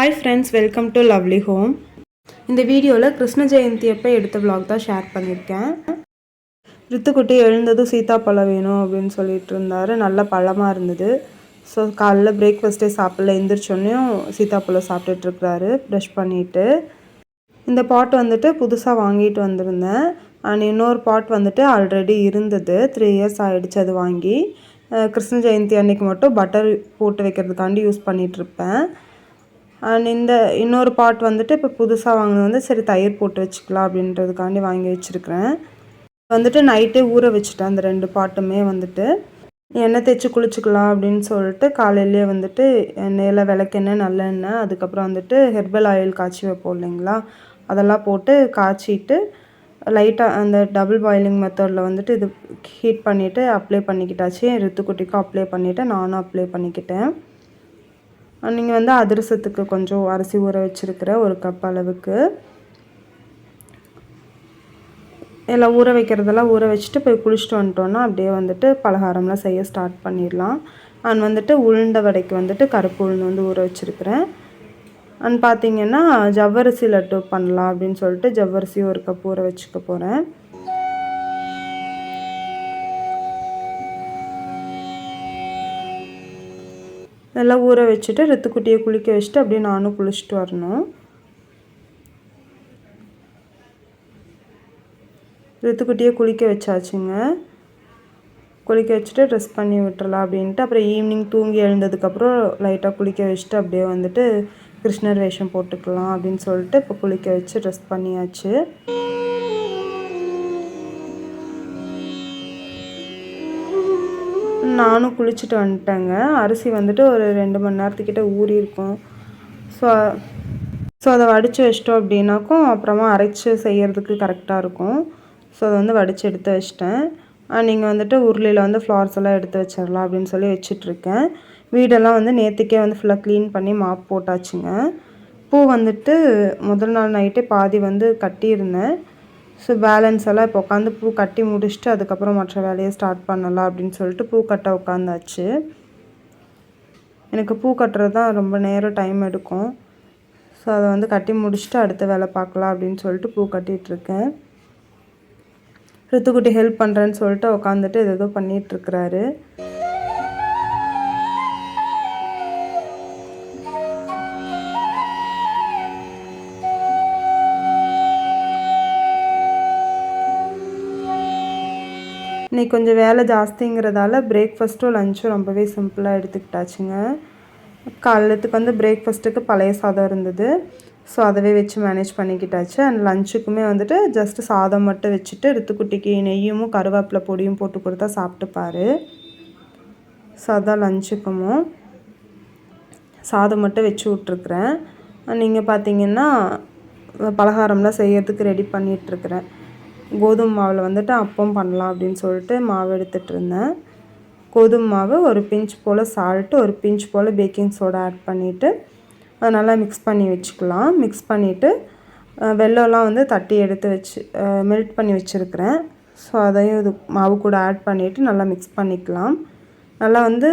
Hi friends, welcome to Lovely Home. இந்த வீடியோவில் கிருஷ்ண ஜெயந்தி அப்போ எடுத்த vlog தான் ஷேர் பண்ணியிருக்கேன். ரித்துக்குட்டி எழுந்ததும் சீத்தாப்பழம் வேணும் அப்படின்னு சொல்லிட்டு இருந்தாரு. நல்ல பழமாக இருந்தது. ஸோ காலைல பிரேக்ஃபாஸ்ட்டே சாப்பிடல, எந்திரிச்சோன்னையும் சீத்தாப்பழம் சாப்பிட்டுட்டு இருக்கிறாரு ப்ரஷ் பண்ணிவிட்டு. இந்த பாட் வந்துட்டு புதுசாக வாங்கிட்டு வந்திருந்தேன். அண்ட் இன்னொரு பாட் வந்துட்டு ஆல்ரெடி இருந்தது, 3 years ஆகிடுச்சு அது வாங்கி. கிருஷ்ண ஜெயந்தி அன்னைக்கு மட்டும் பட்டர் போட்டு வைக்கிறதுக்காண்டி யூஸ் பண்ணிகிட்ருப்பேன். அண்ட் இந்த இன்னொரு பாட் வந்துட்டு இப்போ புதுசாக வாங்கினது வந்து சரி தயிர் போட்டு வச்சுக்கலாம் அப்படின்றதுக்காண்டி வாங்கி வச்சுருக்கிறேன். வந்துட்டு நைட்டே ஊற வச்சுட்டேன் அந்த 2 பாட்டுமே. வந்துட்டு எண்ணெய் தேய்ச்சி குளிச்சுக்கலாம் அப்படின்னு சொல்லிட்டு காலையிலே வந்துட்டு எண்ணெயில் விளக்கெண்ணெய், நல்லெண்ணெய், அதுக்கப்புறம் வந்துட்டு ஹெர்பல் ஆயில் காய்ச்சி வைப்போம் இல்லைங்களா, அதெல்லாம் போட்டு காய்ச்சிட்டு லைட்டாக அந்த டபுள் பாயிலிங் மெத்தடில் வந்துட்டு இது ஹீட் பண்ணிவிட்டு அப்ளை பண்ணிக்கிட்டாச்சு. என் ரித்துக்குட்டிக்கும் அப்ளை பண்ணிவிட்டு நானும் அப்ளை பண்ணிக்கிட்டேன். நீங்கள் வந்து அதிரசத்துக்கு கொஞ்சம் அரிசி ஊற வச்சுருக்கிறேன், 1 கப் அளவுக்கு. எல்லாம் ஊற வைக்கிறதெல்லாம் ஊற வச்சுட்டு போய் குளிச்சுட்டு வந்துட்டோன்னா அப்படியே வந்துட்டு பலகாரம்லாம் செய்ய ஸ்டார்ட் பண்ணிடலாம். அண்ட் வந்துட்டு உளுந்த வடைக்கு வந்துட்டு கருப்பு உளுந்து வந்து ஊற வச்சுருக்கிறேன். அண்ட் பார்த்திங்கன்னா ஜவ்வரிசி லட்டு பண்ணலாம் அப்படின்னு சொல்லிட்டு ஜவ்வரிசி 1 கப் ஊற வச்சுக்க போகிறேன். எல்லாம் ஊற வச்சுட்டு ரித்துக்குட்டியை குளிக்க வச்சுட்டு அப்படியே நானும் குளிச்சுட்டு வரணும். ரித்துக்குட்டியை குளிக்க வச்சாச்சுங்க. குளிக்க வச்சுட்டு ட்ரெஸ் பண்ணி விட்டுறலாம் அப்படின்ட்டு அப்புறம் ஈவினிங் தூங்கி எழுந்ததுக்கப்புறம் லைட்டாக குளிக்க வச்சுட்டு அப்படியே வந்துட்டு கிருஷ்ணர் வேஷம் போட்டுக்கலாம் அப்படின்னு சொல்லிட்டு இப்போ குளிக்க வச்சு ட்ரெஸ் பண்ணியாச்சு. நானும் குளிச்சுட்டு வந்துட்டேங்க. அரிசி வந்துட்டு ஒரு 2 மணி நேரத்துக்கிட்ட ஊறி இருக்கும். ஸோ அதை வடித்து வச்சிட்டோம் அப்படின்னாக்கும் அப்புறமா அரைச்சி செய்கிறதுக்கு கரெக்டாக இருக்கும். ஸோ அதை வந்து வடித்து எடுத்து வச்சிட்டேன். நீங்கள் வந்துட்டு உருளையில் வந்து ஃப்ளார்ஸ் எல்லாம் எடுத்து வச்சிடலாம் அப்படின்னு சொல்லி வச்சிட்ருக்கேன். வீடெல்லாம் வந்து நேற்றுக்கே வந்து ஃபுல்லாக க்ளீன் பண்ணி மாப் போட்டாச்சுங்க. பூ வந்துட்டு முதல் நாள் நைட்டே பாதி வந்து கட்டியிருந்தேன். ஸோ பேலன்ஸ் எல்லாம் இப்போ உட்காந்து பூ கட்டி முடிச்சுட்டு அதுக்கப்புறம் மற்ற வேலையை ஸ்டார்ட் பண்ணலாம் அப்படின்னு சொல்லிட்டு பூ கட்ட உட்காந்தாச்சு. எனக்கு பூ கட்டுறது தான் ரொம்ப நேரம் டைம் எடுக்கும். ஸோ அதை வந்து கட்டி முடிச்சுட்டு அடுத்த வேலை பார்க்கலாம் அப்படின்னு சொல்லிட்டு பூ கட்டிகிட்ருக்கேன். ரித்துக்குட்டி ஹெல்ப் பண்ணுறேன்னு சொல்லிட்டு உட்காந்துட்டு ஏதோ பண்ணிகிட்ருக்கிறாரு. இன்றைக்கி கொஞ்சம் வேலை ஜாஸ்திங்கிறதால பிரேக்ஃபாஸ்ட்டும் லஞ்சும் ரொம்பவே சிம்பிளாக எடுத்துக்கிட்டாச்சுங்க. காலையிலத்துக்கு வந்து பிரேக்ஃபாஸ்ட்டுக்கு பழைய சாதம் இருந்தது. ஸோ அதவே வச்சு மேனேஜ் பண்ணிக்கிட்டாச்சு. அண்ட் லஞ்சுக்குமே வந்துட்டு ஜஸ்ட்டு சாதம் மட்டும் வச்சுட்டு ரித்துக்குட்டிக்கு நெய்யும் கருவேப்பிலை பொடியும் போட்டு கொடுத்தா சாப்பிட்டுப்பார். ஸோ அதான் லஞ்சுக்கும் சாதம் மட்டும் வச்சு விட்ருக்குறேன். நீங்கள் பார்த்தீங்கன்னா பலகாரம்லாம் செய்யறதுக்கு ரெடி பண்ணிகிட்ருக்குறேன். கோதுமை மாவில் வந்துட்டு அப்பம் பண்ணலாம் அப்படின்னு சொல்லிட்டு மாவு எடுத்துகிட்டு இருந்தேன். கோதுமை மாவு, ஒரு பிஞ்ச் போல் சால்ட்டு, ஒரு பிஞ்ச் போல் பேக்கிங் சோடா ஆட் பண்ணிவிட்டு அதை நல்லா மிக்ஸ் பண்ணி வச்சுக்கலாம். மிக்ஸ் பண்ணிவிட்டு வெல்லம்லாம் வந்து தட்டி எடுத்து வச்சு மெல்ட் பண்ணி வச்சுருக்கிறேன். ஸோ அதையும் இது மாவு கூட ஆட் பண்ணிவிட்டு நல்லா மிக்ஸ் பண்ணிக்கலாம். நல்லா வந்து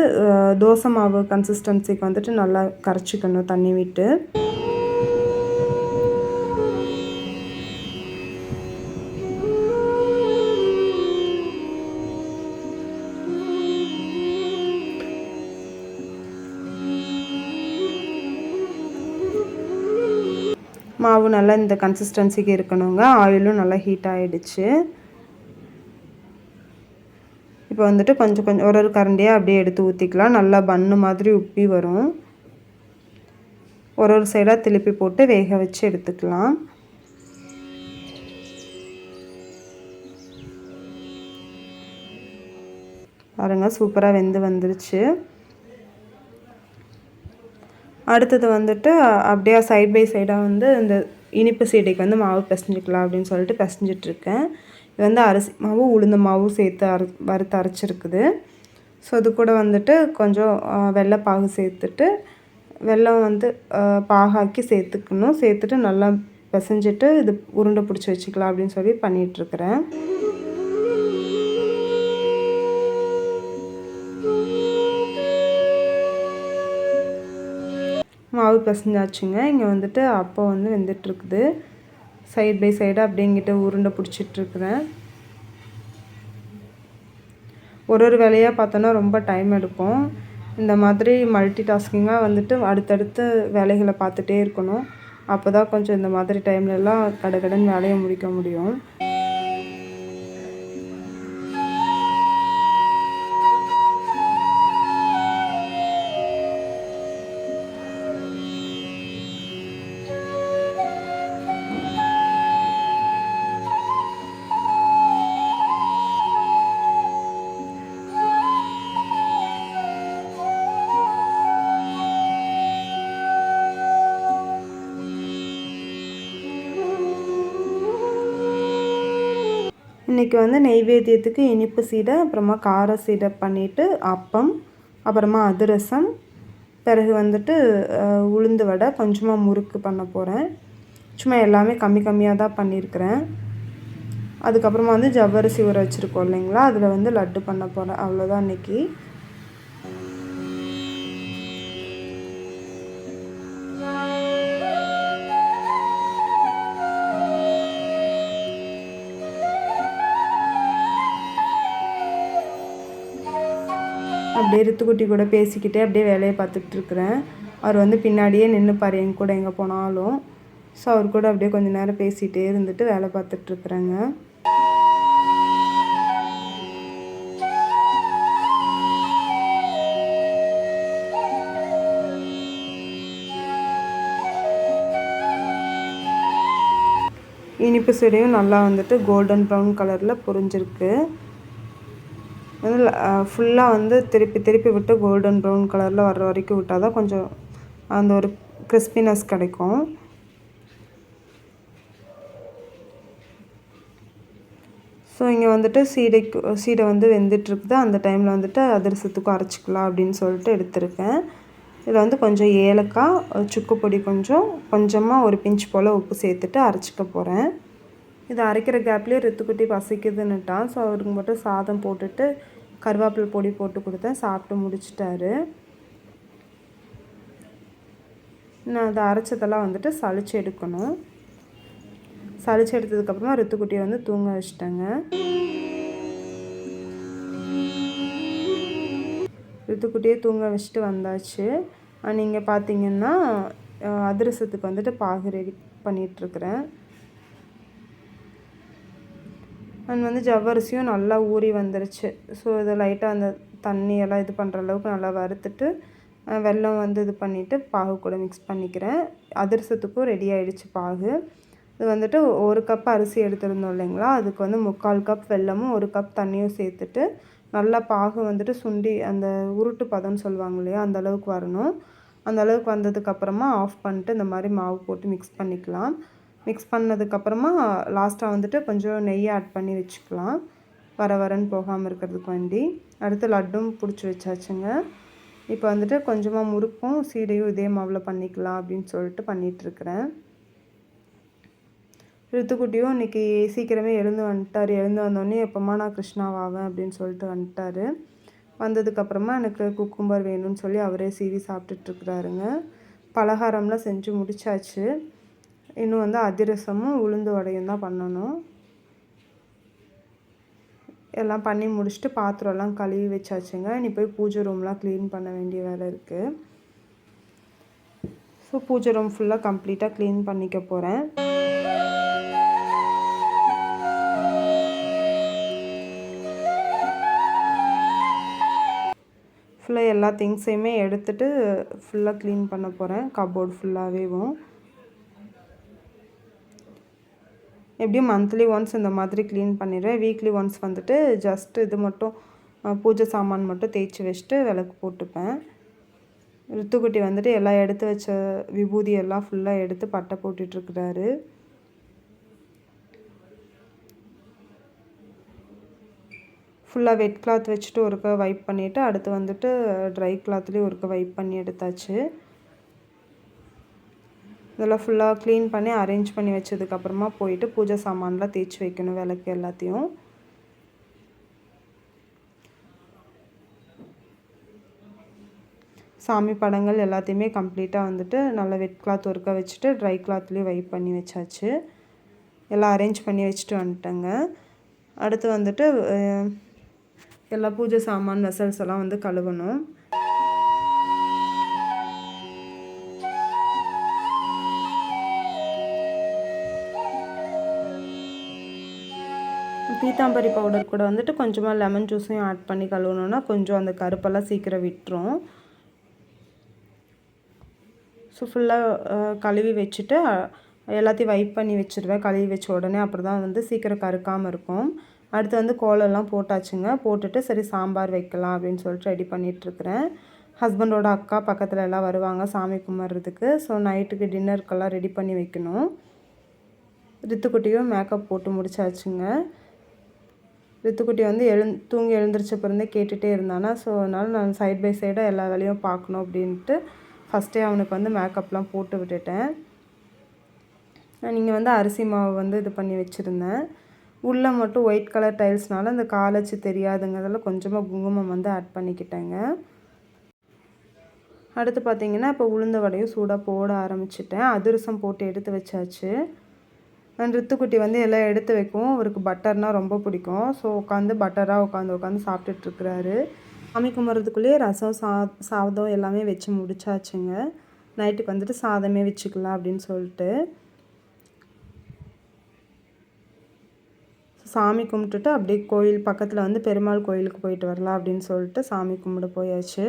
தோசை மாவு கன்சிஸ்டன்சிக்கு வந்துட்டு நல்லா கரைச்சிக்கணும் தண்ணி விட்டு. மாவு நல்லா இந்த கன்சிஸ்டன்சிக்கு இருக்கணுங்க. ஆயிலும் நல்லா ஹீட் ஆகிடுச்சு. இப்போ வந்துட்டு கொஞ்சம் கொஞ்சம் ஒரு கரண்டியாக அப்படியே எடுத்து ஊற்றிக்கலாம். நல்லா பன்னு மாதிரி உப்பி வரும். ஒரு சைடாக திருப்பி போட்டு வேக வச்சு எடுத்துக்கலாம். பாருங்க, சூப்பராக வெந்து வந்துருச்சு. அடுத்தது வந்துட்டு அப்படியே சைட் பை சைடாக வந்து இந்த இனிப்பு சீடைக்கு வந்து மாவு பிசைஞ்சிக்கலாம் அப்படின்னு சொல்லிட்டு பிசைஞ்சிட்ருக்கேன். இது வந்து அரிசி மாவு உளுந்த மாவும் சேர்த்து வறுத்து அரைச்சிருக்குது. ஸோ இது கூட வந்துட்டு கொஞ்சம் வெள்ளைப்பாகு சேர்த்துட்டு வெல்லம் வந்து பாகாக்கி சேர்த்துக்கணும். சேர்த்துட்டு நல்லா பிசைஞ்சிட்டு இது உருண்டை பிடிச்சி வச்சுக்கலாம் அப்படின்னு சொல்லி பண்ணிகிட்ருக்கிறேன். மாவு பிசைஞ்சாச்சுங்க. இங்கே வந்துட்டு அப்போ வந்து வெந்துட்டுருக்குது. சைட் பை சைடாக அப்படிங்கிட்ட உருண்டை பிடிச்சிட்ருக்குறேன். ஒரு வேலையாக பார்த்தோன்னா ரொம்ப டைம் எடுக்கும். இந்த மாதிரி மல்டி டாஸ்கிங்காக வந்துட்டு அடுத்தடுத்த வேலைகளை பார்த்துட்டே இருக்கணும். அப்போ தான் கொஞ்சம் இந்த மாதிரி டைம்லலாம் கடகடன்னு வேலையை முடிக்க முடியும். இன்றைக்கி வந்து நெய்வேத்தியத்துக்கு இனிப்பு சீடை, அப்புறமா கார சீடை பண்ணிவிட்டு அப்பம், அப்புறமா அதிரசம், பிறகு வந்துட்டு உளுந்து வடை, கொஞ்சமாக முறுக்கு பண்ண போகிறேன். சும்மா எல்லாமே கம்மி கம்மியாக தான் பண்ணியிருக்கிறேன். அதுக்கப்புறமா வந்து ஜவ்வரிசி ஊற வச்சுருக்கோம் இல்லைங்களா, அதில் வந்து லட்டு பண்ண போகிறேன். அவ்வளோதான் இன்றைக்கி. அப்படியே ரித்துக்குட்டி கூட பேசிக்கிட்டே அப்படியே வேலையை பார்த்துட்ருக்குறேன். அவர் வந்து பின்னாடியே நின்றுப்பார் என் கூட எங்கே போனாலும். ஸோ அவர் கூட அப்படியே கொஞ்சம் நேரம் பேசிகிட்டே இருந்துட்டு வேலை பார்த்துட்ருக்குறேங்க. இனிப்பு சீடையும் நல்லா வந்துட்டு கோல்டன் ப்ரௌன் கலரில் பொரிஞ்சிருக்கு. வந்து ஃபுல்லாக வந்து திருப்பி திருப்பி விட்டு கோல்டன் ப்ரௌன் கலரில் வர்ற வரைக்கும் விட்டால் தான் கொஞ்சம் அந்த ஒரு கிறிஸ்பினஸ் கிடைக்கும். ஸோ இங்கே வந்துட்டு சீடை வந்து வெந்துட்டுருக்குது. அந்த டைமில் வந்துட்டு அதிரசத்துக்கும் அரைச்சிக்கலாம் அப்படின்னு சொல்லிட்டு எடுத்திருக்கேன். இதில் வந்து கொஞ்சம் ஏலக்காய், சுக்கு பொடி கொஞ்சமாக ஒரு பிஞ்ச் போல் உப்பு சேர்த்துட்டு அரைச்சிக்க போகிறேன். இதை அரைக்கிற கேப்லேயே ரித்துக்குட்டி பசிக்குதுன்னுட்டான். ஸோ அவருக்கு மட்டும் சாதம் போட்டுட்டு கருவேப்பிலை பொடி போட்டு கொடுத்தேன். சாப்பிட்டு முடிச்சிட்டாரு. நான் அதை அரைச்சதெல்லாம் வந்துட்டு சளிச்சு எடுக்கணும். சளிச்சு எடுத்ததுக்கப்புறமா ரித்துக்குட்டியை வந்து தூங்க வச்சிட்டேங்க. ரித்துக்குட்டியே தூங்க வச்சுட்டு வந்தாச்சு. நீங்கள் பார்த்தீங்கன்னா அதிரசத்துக்கு வந்துட்டு பாகு ரெடி பண்ணிகிட்ருக்குறேன். அண்ட் வந்து ஜவ்வரிசியும் நல்லா ஊறி வந்துருச்சு. ஸோ இதை லைட்டாக அந்த தண்ணியெல்லாம் இது பண்ணுற அளவுக்கு நல்லா வறுத்துட்டு வெல்லம் வந்து இது பண்ணிவிட்டு பாகு கூட மிக்ஸ் பண்ணிக்கிறேன். அதிரசத்துக்கும் ரெடி ஆகிடுச்சு பாகு. இது வந்துட்டு 1 கப் அரிசி எடுத்துருந்தோம் இல்லைங்களா, அதுக்கு வந்து 3/4 கப் வெல்லமும் 1 கப் தண்ணியும் சேர்த்துட்டு நல்லா பாகு வந்துட்டு சுண்டி அந்த உருட்டு பதம்னு சொல்லுவாங்க இல்லையா, அந்த அளவுக்கு வரணும். அந்த அளவுக்கு வந்ததுக்கப்புறமா ஆஃப் பண்ணிட்டு இந்த மாதிரி மாவு போட்டு மிக்ஸ் பண்ணிக்கலாம். மிக்ஸ் பண்ணதுக்கப்புறமா லாஸ்ட்டாக வந்துட்டு கொஞ்சம் நெய் ஆட் பண்ணி வச்சுக்கலாம், வரன்னு போகாமல் இருக்கிறதுக்கு வேண்டி. அடுத்து லட்டும் பிடிச்சி வச்சாச்சுங்க. இப்போ வந்துட்டு கொஞ்சமாக முறுக்கும் சீடையும் இதே மாவில் பண்ணிக்கலாம் அப்படின்னு சொல்லிட்டு பண்ணிகிட்ருக்கிறேன். ரித்துக்குட்டியும் இன்றைக்கி சீக்கிரமே எழுந்து வந்துட்டார். எழுந்து வந்தோடனே எப்போம்மா நான் கிருஷ்ணாவாவேன் அப்படின்னு சொல்லிட்டு வந்துட்டார். வந்ததுக்கப்புறமா எனக்கு குக்கும்பர் வேணும்னு சொல்லி அவரே சீவி சாப்பிட்டுட்ருக்குறாருங்க. பலகாரம்லாம் செஞ்சு முடித்தாச்சு. இன்னும் வந்து அதிரசமும் உளுந்து வடையும் தான் பண்ணணும். எல்லாம் பண்ணி முடிச்சுட்டு பாத்திரம்லாம் கழுவி வச்சாச்சுங்க. இனி போய் பூஜை ரூம்லாம் க்ளீன் பண்ண வேண்டிய வேலை இருக்குது. ஸோ பூஜை ரூம் ஃபுல்லாக கம்ப்ளீட்டாக க்ளீன் பண்ணிக்க போகிறேன். ஃபுல்லாக எல்லா திங்ஸையுமே எடுத்துகிட்டு ஃபுல்லாக க்ளீன் பண்ண போகிறேன். கப்போர்டு ஃபுல்லாகவேவும் எப்படியும் மந்த்லி ஒன்ஸ் இந்த மாதிரி க்ளீன் பண்ணிடுவேன். வீக்லி ஒன்ஸ் வந்துட்டு ஜஸ்ட் இது மட்டும் பூஜை சாமான் மட்டும் தேய்ச்சி வச்சுட்டு விளக்கு போட்டுப்பேன். ரித்துக்குட்டி வந்துட்டு எல்லாம் எடுத்து வச்ச விபூதி எல்லாம் ஃபுல்லாக எடுத்து பட்டை போட்டுட்ருக்குறாரு. ஃபுல்லாக வெட் கிளாத் வச்சுட்டு ஒருக்க வைப் பண்ணிவிட்டு அடுத்து வந்துட்டு ட்ரை கிளாத்லேயும் ஒருக்க வைப் பண்ணி எடுத்தாச்சு. இதெல்லாம் ஃபுல்லாக க்ளீன் பண்ணி அரேஞ்ச் பண்ணி வச்சதுக்கப்புறமா போயிட்டு பூஜை சாமான்லாம் தேய்ச்சி வைக்கணும், விளக்கு எல்லாத்தையும். சாமி படங்கள் எல்லாத்தையுமே கம்ப்ளீட்டாக வந்துட்டு நல்லா வெட் கிளாத் ஒர்க்காக வச்சுட்டு ட்ரை கிளாத்லேயும் வைப் பண்ணி வச்சாச்சு. எல்லாம் அரேஞ்ச் பண்ணி வச்சுட்டு வந்துட்டேங்க. அடுத்து வந்துட்டு எல்லா பூஜை சாமான் வெசல்ஸ் எல்லாம் வந்து கழுவணும். பீத்தாம்பரி பவுடர் கூட வந்துட்டு கொஞ்சமாக லெமன் ஜூஸையும் ஆட் பண்ணி கழுவணுன்னா கொஞ்சம் அந்த கருப்பெல்லாம் சீக்கிரம் விட்டுரும். ஸோ ஃபுல்லாக கழுவி வச்சுட்டு எல்லாத்தையும் வைப் பண்ணி வச்சுருவேன். கழுவி வச்ச உடனே அப்புறம் தான் வந்து சீக்கிரம் கருக்காமல் இருக்கும். அடுத்து வந்து கோலம்லாம் போட்டாச்சுங்க. போட்டுட்டு சரி சாம்பார் வைக்கலாம் அப்படின்னு சொல்லிட்டு ரெடி பண்ணிகிட்ருக்குறேன். ஹஸ்பண்டோட அக்கா பக்கத்தில் எல்லாம் வருவாங்க சாமி கும்பிட்றதுக்கு. ஸோ நைட்டுக்கு டின்னருக்கெல்லாம் ரெடி பண்ணி வைக்கணும். ரித்துக்குட்டியும் மேக்கப் போட்டு முடிச்சாச்சுங்க. ரித்துக்குட்டி வந்து தூங்கி எழுந்திரிச்சப்பிறந்தே கேட்டுகிட்டே இருந்தானா. ஸோ அதனால் நான் சைட் பை சைடாக எல்லா வேலையும் பார்க்கணும் அப்படின்ட்டு ஃபஸ்ட்டே அவனுக்கு வந்து மேக்கப்லாம் போட்டு விட்டுட்டேன். நீங்கள் வந்து அரிசி மாவு வந்து இது பண்ணி வச்சுருந்தேன். உள்ளே மட்டும் ஒயிட் கலர் டைல்ஸ்னால அந்த காலச்சு தெரியாதுங்கிறதுல கொஞ்சமாக குங்குமம் வந்து ஆட் பண்ணிக்கிட்டேங்க. அடுத்து பார்த்திங்கன்னா இப்போ உளுந்த வடையும் சூடாக போட ஆரம்பிச்சிட்டேன். அதிரசம் போட்டு எடுத்து வச்சாச்சு. ரித்துக்குட்டி வந்து எல்லாம் எடுத்து வைக்கும். அவருக்கு பட்டர்னால் ரொம்ப பிடிக்கும். ஸோ உட்காந்து பட்டராக உட்காந்து சாப்பிட்டுட்ருக்குறாரு. சாமி கும்பிட்றதுக்குள்ளேயே ரசம் சாதம் எல்லாமே வச்சு முடிச்சாச்சுங்க. நைட்டுக்கு வந்துட்டு சாதமே வச்சுக்கலாம் அப்படின்னு சொல்லிட்டு சாமி கும்பிட்டுட்டு அப்படியே கோயில் பக்கத்தில் வந்து பெருமாள் கோயிலுக்கு போயிட்டு வரலாம் அப்படின்னு சொல்லிட்டு சாமி கும்பிட போயாச்சு.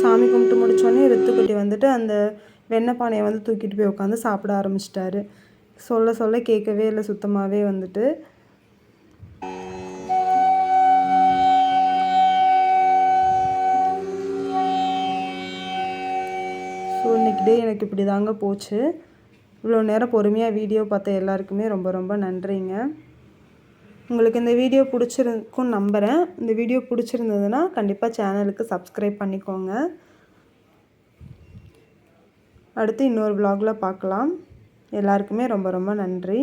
சாமி கும்பிட்டு முடித்தோடனே ரித்துக்குட்டி வந்துட்டு அந்த வெண்ணெய் பானையை வந்து தூக்கிட்டு போய் உட்காந்து சாப்பிட ஆரம்பிச்சிட்டாரு. சொல்ல சொல்ல கேட்கவே இல்லை சுத்தமாகவே வந்துட்டு. ஸோ இன்றைக்கி டே எனக்கு இப்படி தாங்க போச்சு. இவ்வளோ நேரம் பொறுமையாக வீடியோ பார்த்த எல்லாருக்குமே ரொம்ப ரொம்ப நன்றிங்க. உங்களுக்கு இந்த வீடியோ பிடிச்சிருக்குன்னு நம்புகிறேன். இந்த வீடியோ பிடிச்சிருந்ததுன்னா கண்டிப்பாக சேனலுக்கு சப்ஸ்கிரைப் பண்ணிக்கோங்க. அடுத்து இன்னொரு vlogல பார்க்கலாம். எல்லாருக்குமே ரொம்ப ரொம்ப நன்றி.